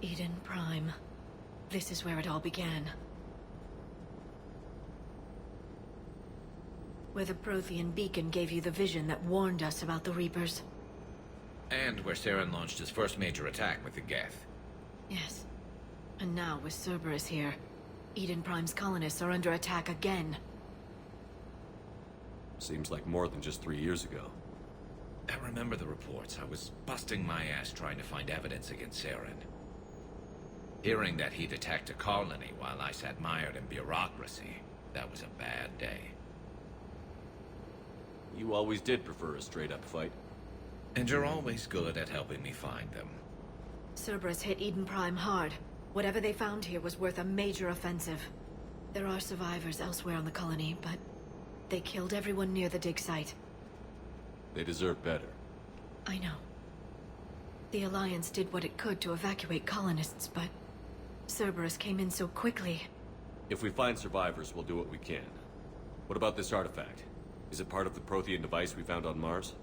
Eden Prime. This is where it all began. Where the Prothean beacon gave you the vision that warned us about the Reapers. And where Saren launched his first major attack with the Geth. Yes. And now, with Cerberus here, Eden Prime's colonists are under attack again. Seems like more than just 3 years ago. I remember the reports. I was busting my ass trying to find evidence against Saren. Hearing that he'd attacked a colony while I sat mired in bureaucracy, that was a bad day. You always did prefer a straight-up fight. And you're always good at helping me find them. Cerberus hit Eden Prime hard. Whatever they found here was worth a major offensive. There are survivors elsewhere on the colony, but they killed everyone near the dig site. They deserve better. I know. The Alliance did what it could to evacuate colonists, but Cerberus came in so quickly. If we find survivors, we'll do what we can. What about this artifact? Is it part of the Prothean device we found on Mars?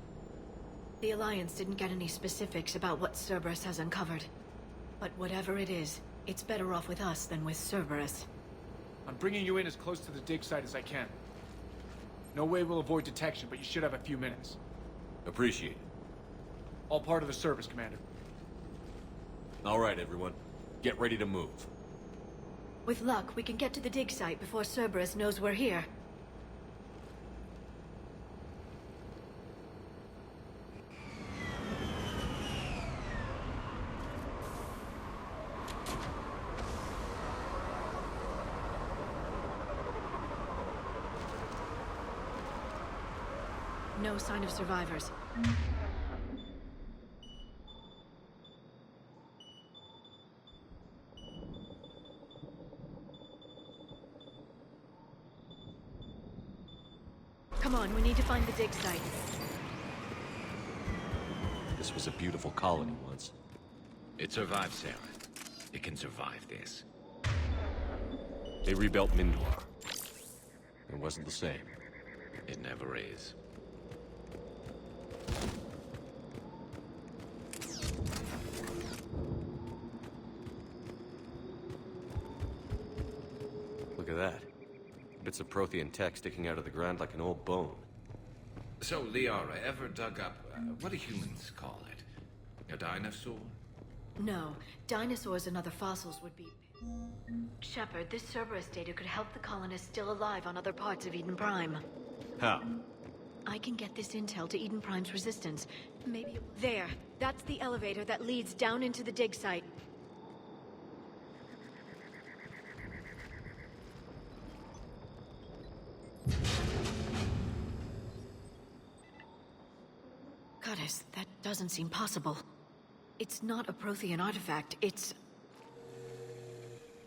The Alliance didn't get any specifics about what Cerberus has uncovered. But whatever it is, it's better off with us than with Cerberus. I'm bringing you in as close to the dig site as I can. No way we'll avoid detection, but you should have a few minutes. Appreciate it. All part of the service, Commander. All right, everyone. Get ready to move. With luck, we can get to the dig site before Cerberus knows we're here. No sign of survivors. Come on, we need to find the dig site. This was a beautiful colony once. It survived Saren. It can survive this. They rebuilt Mindor. It wasn't the same. It never is. Look at that. Bits of Prothean tech sticking out of the ground like an old bone. So, Liara, ever dug up, what do humans call it? A dinosaur? No, dinosaurs and other fossils would be... Shepard, this Cerberus data could help the colonists still alive on other parts of Eden Prime. How? I can get this intel to Eden Prime's resistance. Maybe... There! That's the elevator that leads down into the dig site. Goddess, that doesn't seem possible. It's not a Prothean artifact, it's...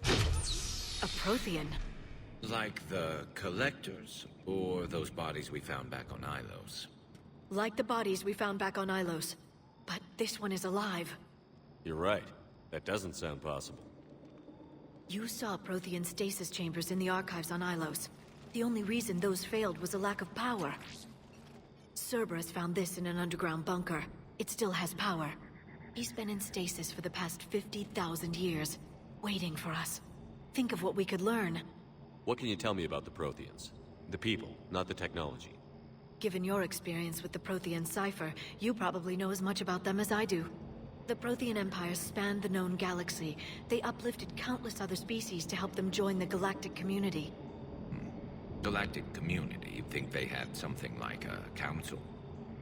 a Prothean. Like the Collectors, or those bodies we found back on Ilos. Like the bodies we found back on Ilos. But this one is alive. You're right. That doesn't sound possible. You saw Prothean stasis chambers in the archives on Ilos. The only reason those failed was a lack of power. Cerberus found this in an underground bunker. It still has power. He's been in stasis for the past 50,000 years, waiting for us. Think of what we could learn. What can you tell me about the Protheans? The people, not the technology. Given your experience with the Prothean cipher, you probably know as much about them as I do. The Prothean Empire spanned the known galaxy. They uplifted countless other species to help them join the galactic community. Galactic community, you'd think they had something like a council?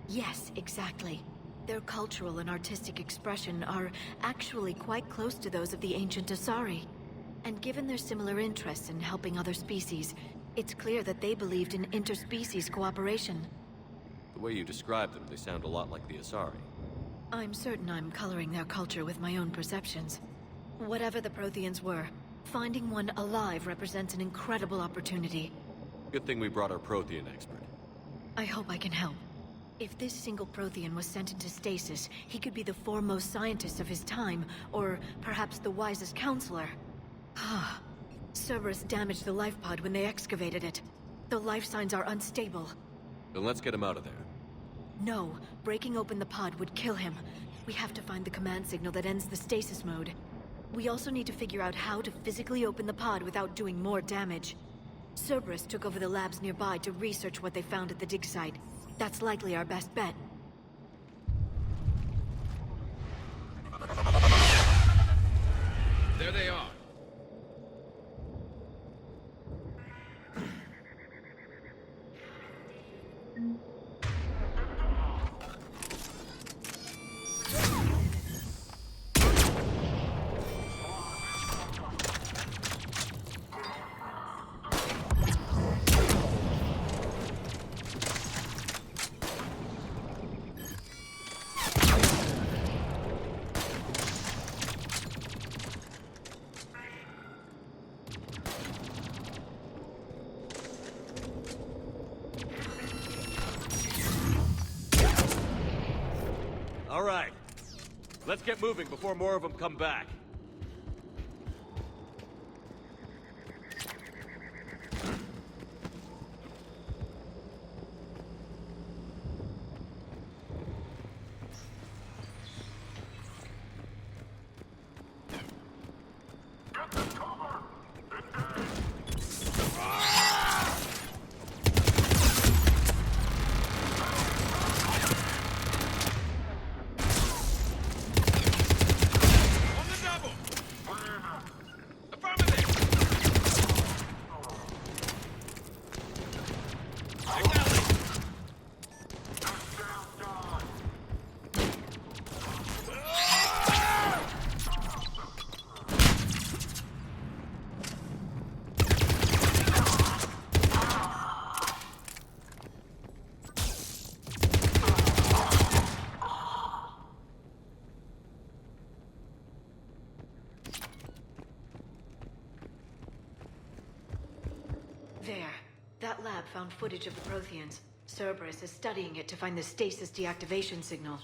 Yes, exactly. Their cultural and artistic expression are actually quite close to those of the ancient Asari. And given their similar interests in helping other species, it's clear that they believed in interspecies cooperation. The way you describe them, they sound a lot like the Asari. I'm certain I'm coloring their culture with my own perceptions. Whatever the Protheans were, finding one alive represents an incredible opportunity. Good thing we brought our Prothean expert. I hope I can help. If this single Prothean was sent into stasis, he could be the foremost scientist of his time, or perhaps the wisest counselor. Ah, Cerberus damaged the life pod when they excavated it. The life signs are unstable. Then let's get him out of there. No, breaking open the pod would kill him. We have to find the command signal that ends the stasis mode. We also need to figure out how to physically open the pod without doing more damage. Cerberus took over the labs nearby to research what they found at the dig site. That's likely our best bet. There they are. All right. Let's get moving before more of them come back. There. That lab found footage of the Protheans. Cerberus is studying it to find the stasis deactivation signal.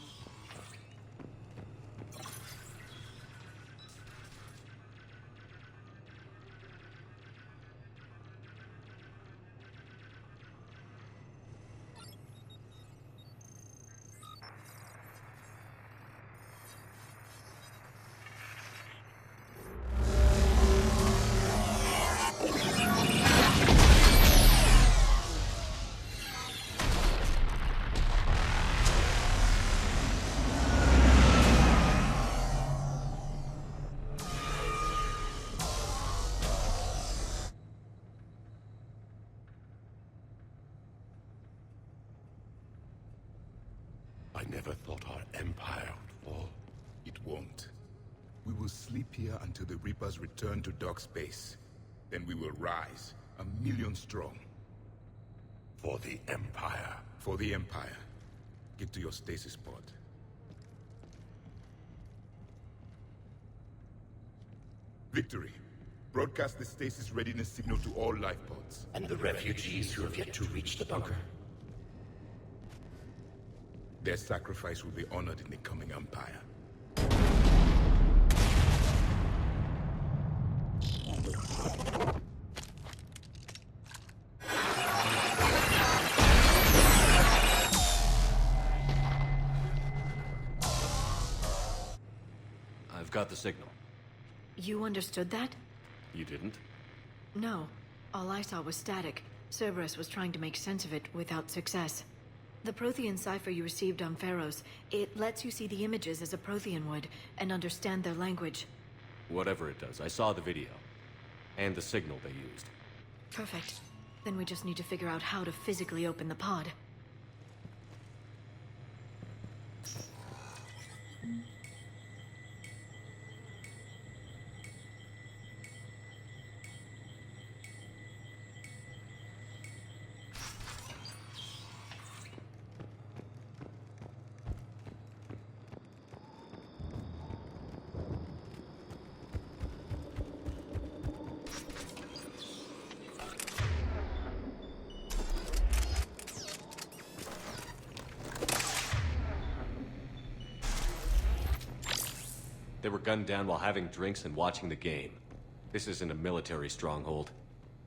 I never thought our empire would fall. It won't. We will sleep here until the Reapers return to dark space. Then we will rise, 1,000,000 strong. For the Empire. For the Empire. Get to your stasis pod. Victory. Broadcast the stasis readiness signal to all life pods. And the refugees who have yet to reach the bunker. Their sacrifice will be honored in the coming Empire. I've got the signal. You understood that? You didn't? No. All I saw was static. Cerberus was trying to make sense of it without success. The Prothean cipher you received on Pharaohs, it lets you see the images as a Prothean would, and understand their language. Whatever it does, I saw the video. And the signal they used. Perfect. Then we just need to figure out how to physically open the pod. They were gunned down while having drinks and watching the game. This isn't a military stronghold.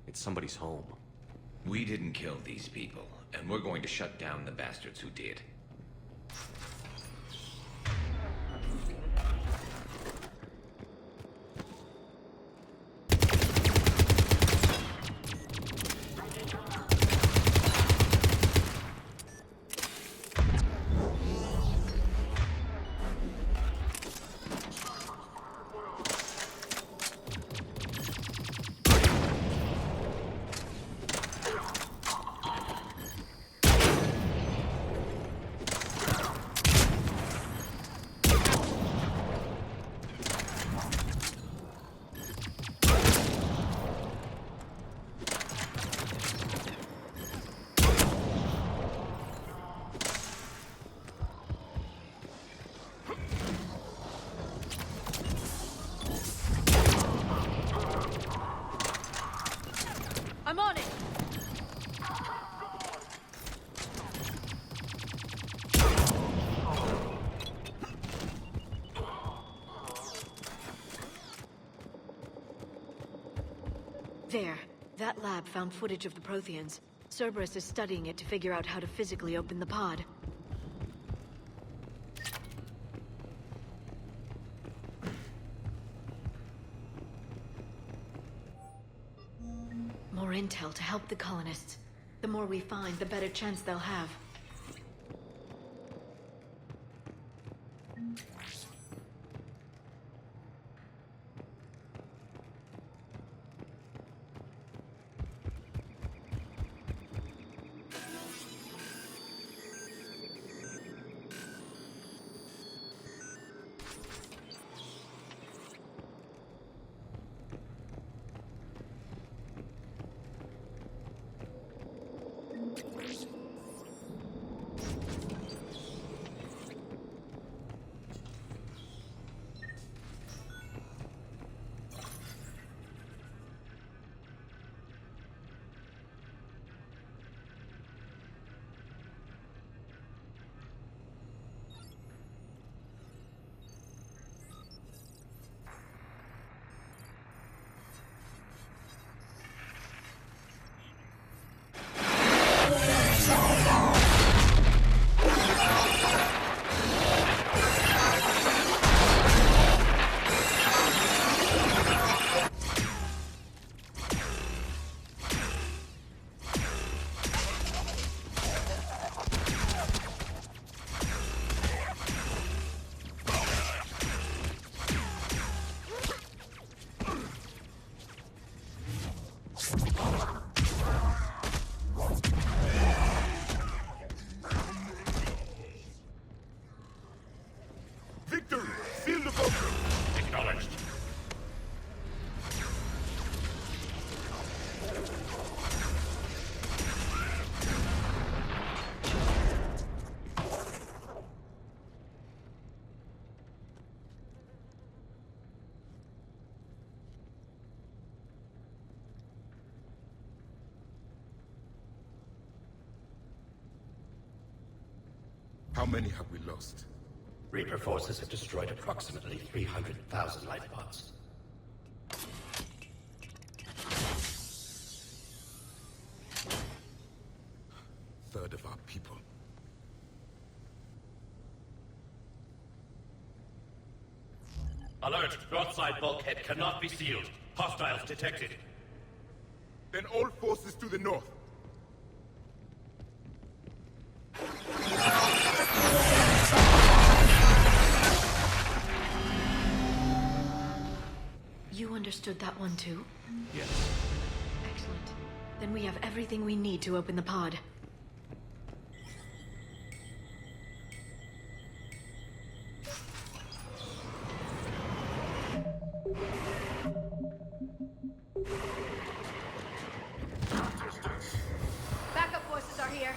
It's somebody's home. We didn't kill these people, and we're going to shut down the bastards who did. There. That lab found footage of the Protheans. Cerberus is studying it to figure out how to physically open the pod. More intel to help the colonists. The more we find, the better chance they'll have. Victory! Seal the bunker! Acknowledged. How many have we lost? Reaper forces have destroyed approximately 300,000 life pods. Third of our people. Alert! Northside bulkhead cannot be sealed. Hostiles detected. Then all forces to the north. You understood that one too? Yes. Excellent. Then we have everything we need to open the pod. Backup forces are here.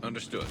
Understood.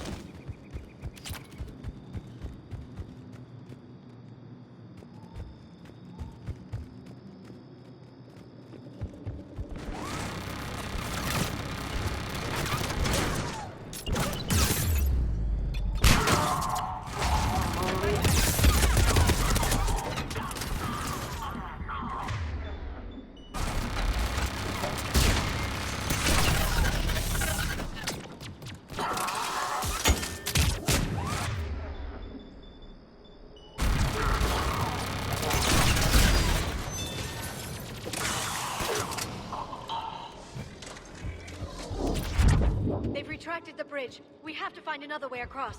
extracted the bridge. We have to find another way across.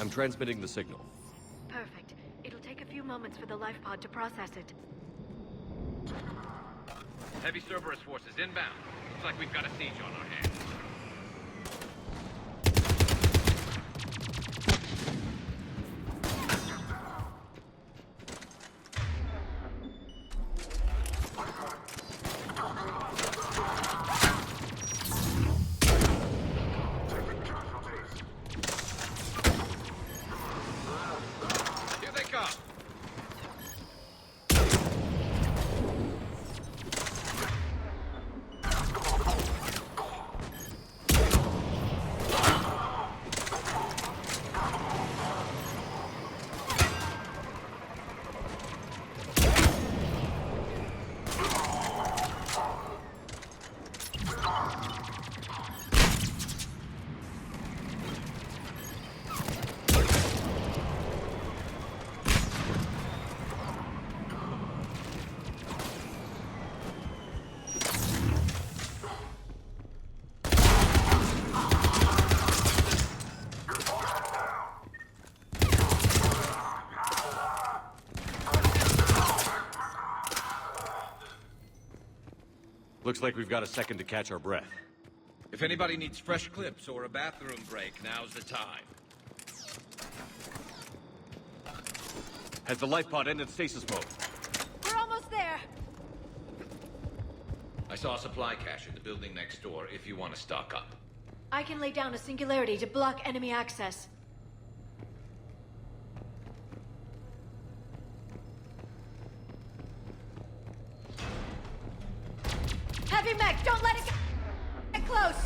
I'm transmitting the signal. Perfect. It'll take a few moments for the life pod to process it. Heavy Cerberus forces inbound. Looks like we've got a siege on our hands. Here they come! Looks like we've got a second to catch our breath. If anybody needs fresh clips or a bathroom break, now's the time. Has the life pod ended stasis mode? We're almost there. I saw a supply cache in the building next door if you want to stock up. I can lay down a singularity to block enemy access. Heavy mech, don't let it get close.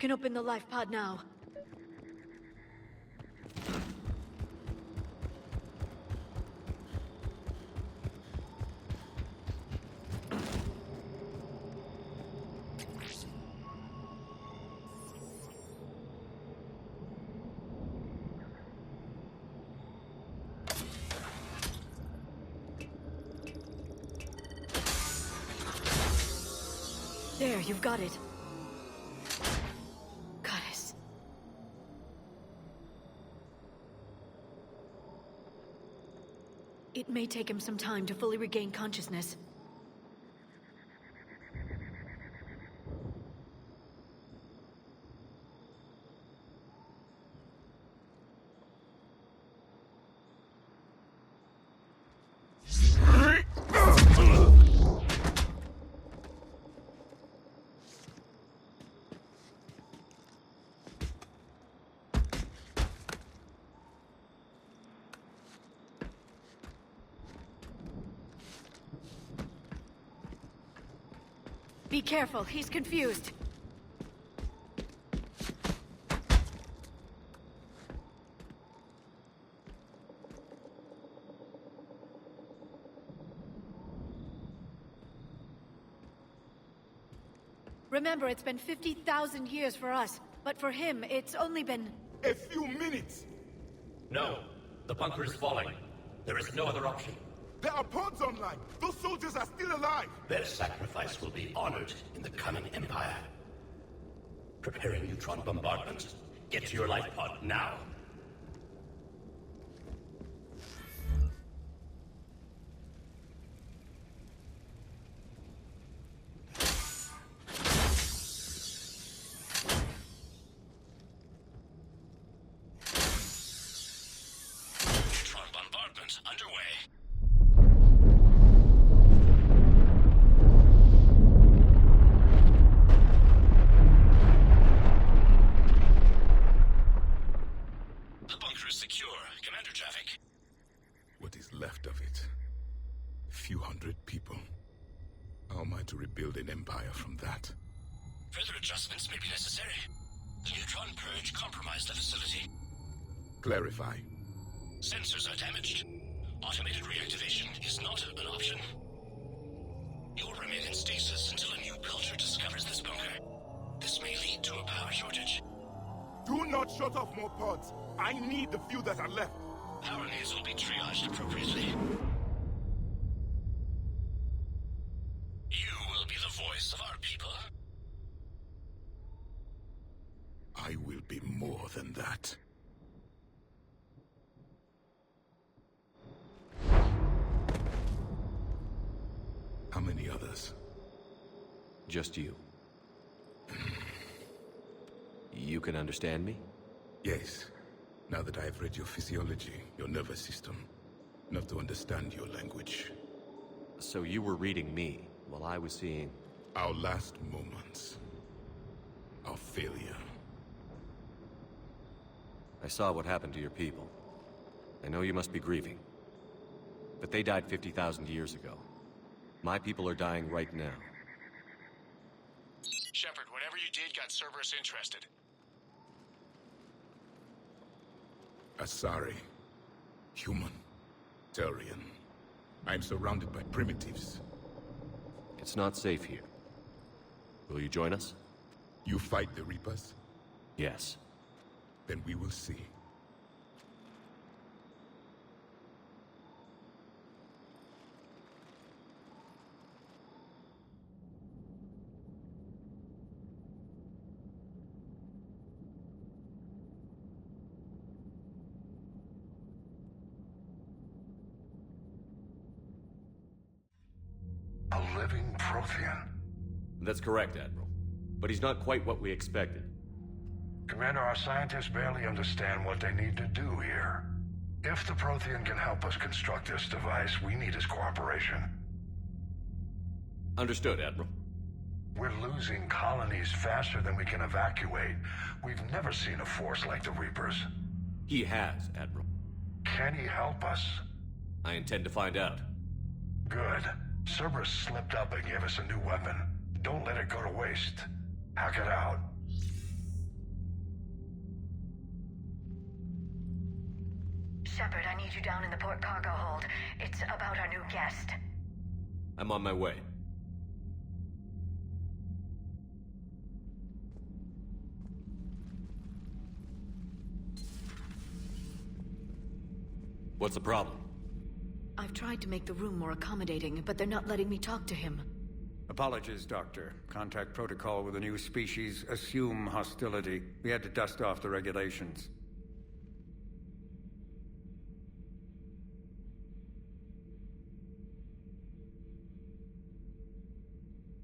can open the life pod now. There, you've got it. Goddess. It may take him some time to fully regain consciousness. Be careful, he's confused. Remember, it's been 50,000 years for us, but for him, it's only been... A few minutes! No, the bunker is falling. There is no other option. There are pods online! Those soldiers are still alive! Their sacrifice will be honored in the coming Empire. Preparing neutron bombardment. Get to your life pod now. Neutron bombardment underway. The bunker is secure. Commander traffic. What is left of it? A few hundred people. How am I to rebuild an empire from that? Further adjustments may be necessary. The neutron purge compromised the facility. Clarify. Sensors are damaged. Automated reactivation is not an option. You'll remain in stasis until a new culture discovers this bunker. This may lead to a power shortage. Do not shut off more pods! I need the few that are left! Power needs will be triaged appropriately. You will be the voice of our people. I will be more than that. How many others? Just you. You can understand me? Yes. Now that I have read your physiology, your nervous system, enough to understand your language. So you were reading me, while I was seeing... Our last moments. Our failure. I saw what happened to your people. I know you must be grieving. But they died 50,000 years ago. My people are dying right now. Shepard, whatever you did got Cerberus interested. Asari. Human. Turian. I am surrounded by primitives. It's not safe here. Will you join us? You fight the Reapers? Yes. Then we will see. A living Prothean. That's correct, Admiral. But he's not quite what we expected. Commander, our scientists barely understand what they need to do here. If the Prothean can help us construct this device, we need his cooperation. Understood, Admiral. We're losing colonies faster than we can evacuate. We've never seen a force like the Reapers. He has, Admiral. Can he help us? I intend to find out. Good. Cerberus slipped up and gave us a new weapon. Don't let it go to waste. Hack it out. Shepard, I need you down in the port cargo hold. It's about our new guest. I'm on my way. What's the problem? I've tried to make the room more accommodating, but they're not letting me talk to him. Apologies, Doctor. Contact protocol with a new species. Assume hostility. We had to dust off the regulations.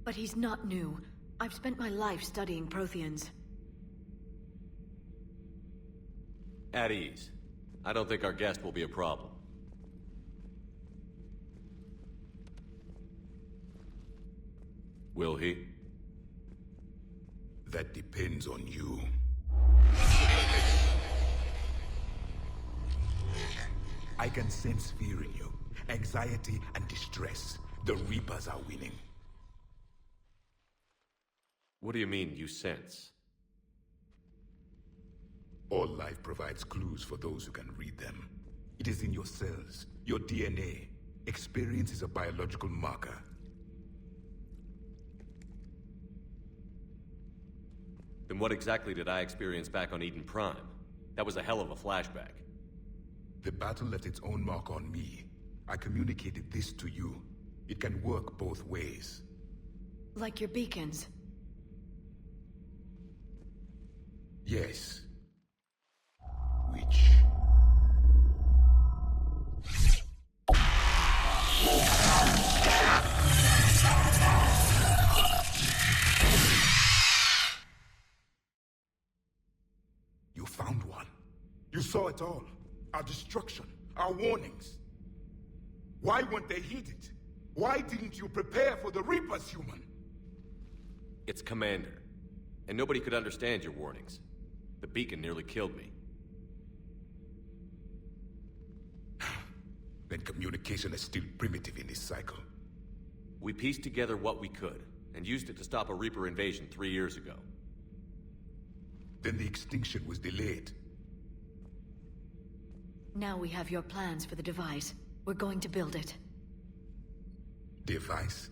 But he's not new. I've spent my life studying Protheans. At ease. I don't think our guest will be a problem. Will he? That depends on you. I can sense fear in you, anxiety and distress. The Reapers are winning. What do you mean, you sense? All life provides clues for those who can read them. It is in your cells, your DNA. Experience is a biological marker. Then what exactly did I experience back on Eden Prime? That was a hell of a flashback. The battle left its own mark on me. I communicated this to you. It can work both ways. Like your beacons. Yes. Which... You found one. You saw it all. Our destruction, our warnings. Why weren't they heeded? Why didn't you prepare for the Reapers, human? It's Commander. And nobody could understand your warnings. The beacon nearly killed me. Then communication is still primitive in this cycle. We pieced together what we could, and used it to stop a Reaper invasion 3 years ago. Then the extinction was delayed. Now we have your plans for the device. We're going to build it. Device?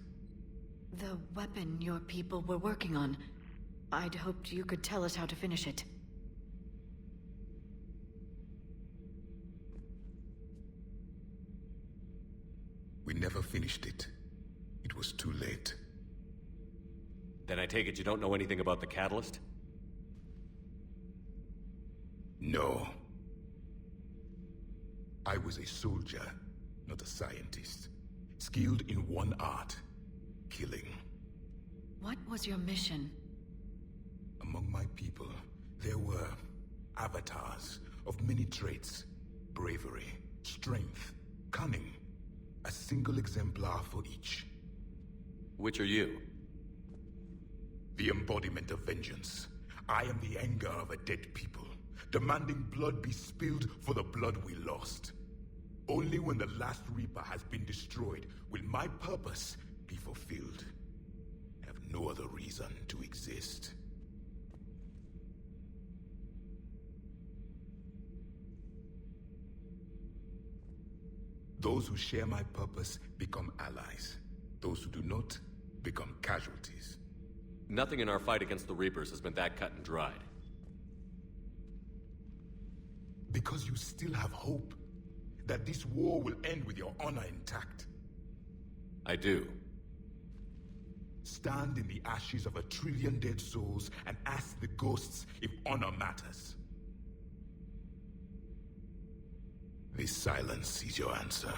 The weapon your people were working on. I'd hoped you could tell us how to finish it. We never finished it. It was too late. Then I take it you don't know anything about the catalyst? No. I was a soldier, not a scientist. Skilled in one art, killing. What was your mission? Among my people, there were avatars of many traits. Bravery, strength, cunning. A single exemplar for each. Which are you? The embodiment of vengeance. I am the anger of a dead people, demanding blood be spilled for the blood we lost. Only when the last Reaper has been destroyed will my purpose be fulfilled. I have no other reason to exist. Those who share my purpose become allies. Those who do not become casualties. Nothing in our fight against the Reapers has been that cut and dried. Because you still have hope that this war will end with your honor intact. I do. Stand in the ashes of 1 trillion dead souls and ask the ghosts if honor matters. This silence is your answer.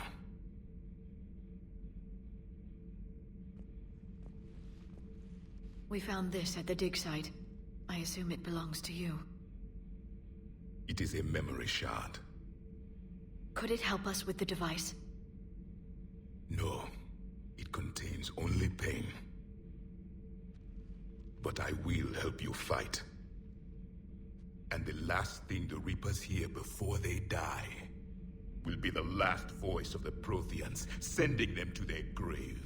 We found this at the dig site. I assume it belongs to you. It is a memory shard. Could it help us with the device? No, it contains only pain. But I will help you fight. And the last thing the Reapers hear before they die will be the last voice of the Protheans, sending them to their grave.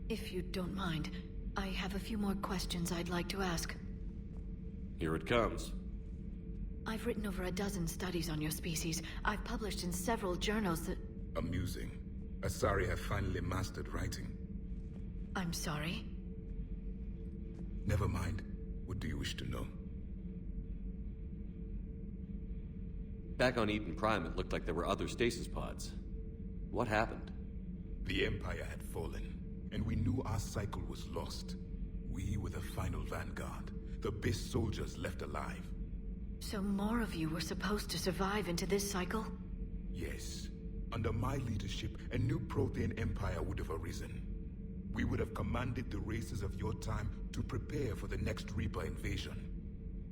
If you don't mind, I have a few more questions I'd like to ask. Here it comes. I've written over a dozen studies on your species. I've published in several journals that... Amusing. Asari have finally mastered writing. I'm sorry? Never mind. What do you wish to know? Back on Eden Prime, it looked like there were other stasis pods. What happened? The Empire had fallen, and we knew our cycle was lost. We were the final vanguard, the best soldiers left alive. So more of you were supposed to survive into this cycle? Yes. Under my leadership, a new Prothean empire would have arisen. We would have commanded the races of your time to prepare for the next Reaper invasion.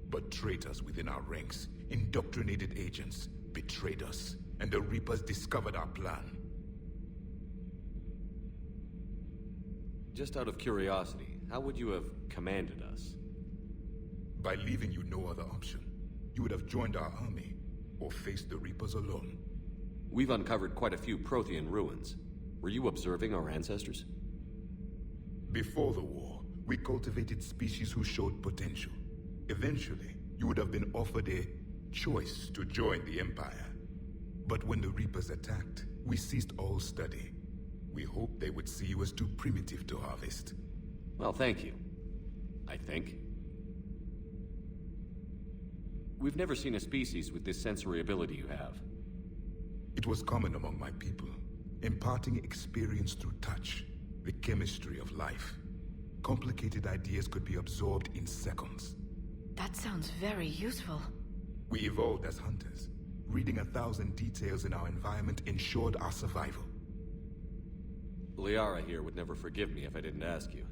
But traitors within our ranks, indoctrinated agents, betrayed us, and the Reapers discovered our plan. Just out of curiosity, how would you have commanded us? By leaving you no other option. You would have joined our army, or faced the Reapers alone. We've uncovered quite a few Prothean ruins. Were you observing our ancestors? Before the war, we cultivated species who showed potential. Eventually, you would have been offered a choice to join the Empire. But when the Reapers attacked, we ceased all study. We hoped they would see you as too primitive to harvest. Well, thank you. I think. We've never seen a species with this sensory ability you have. It was common among my people, imparting experience through touch, the chemistry of life. Complicated ideas could be absorbed in seconds. That sounds very useful. We evolved as hunters. Reading 1,000 details in our environment ensured our survival. Liara here would never forgive me if I didn't ask you.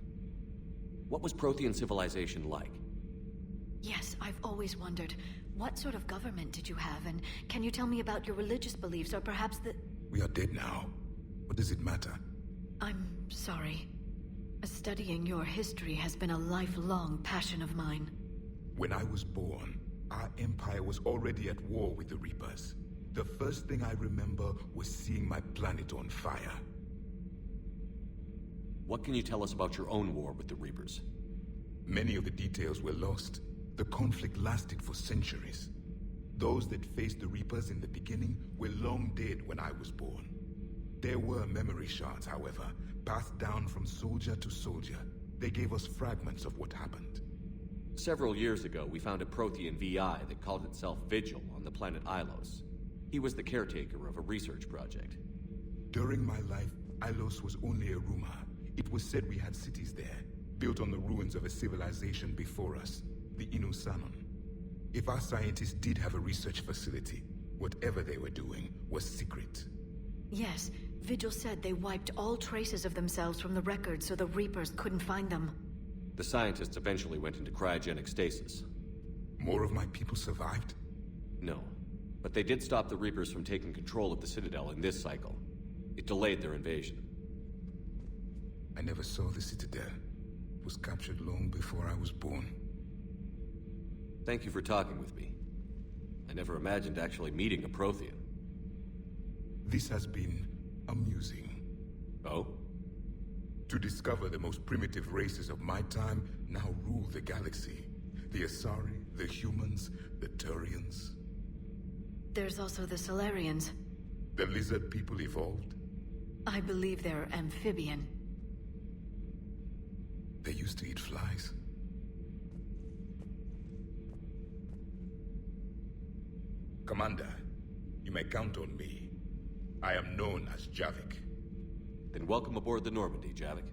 What was Prothean civilization like? Yes, I've always wondered, what sort of government did you have, and can you tell me about your religious beliefs, or perhaps the... We are dead now. What does it matter? I'm sorry. Studying your history has been a lifelong passion of mine. When I was born, our empire was already at war with the Reapers. The first thing I remember was seeing my planet on fire. What can you tell us about your own war with the Reapers? Many of the details were lost. The conflict lasted for centuries. Those that faced the Reapers in the beginning were long dead when I was born. There were memory shards, however, passed down from soldier to soldier. They gave us fragments of what happened. Several years ago, we found a Prothean VI that called itself Vigil on the planet Ilos. He was the caretaker of a research project. During my life, Ilos was only a rumor. It was said we had cities there, built on the ruins of a civilization before us, the Inusanon. If our scientists did have a research facility, whatever they were doing was secret. Yes, Vigil said they wiped all traces of themselves from the records so the Reapers couldn't find them. The scientists eventually went into cryogenic stasis. More of my people survived? No, but they did stop the Reapers from taking control of the Citadel in this cycle. It delayed their invasion. I never saw the Citadel. It was captured long before I was born. Thank you for talking with me. I never imagined actually meeting a Prothean. This has been amusing. Oh? To discover the most primitive races of my time now rule the galaxy. The Asari, the humans, the Turians. There's also the Solarians. The lizard people evolved. I believe they're amphibian. They used to eat flies. Commander, you may count on me. I am known as Javik. Then welcome aboard the Normandy, Javik.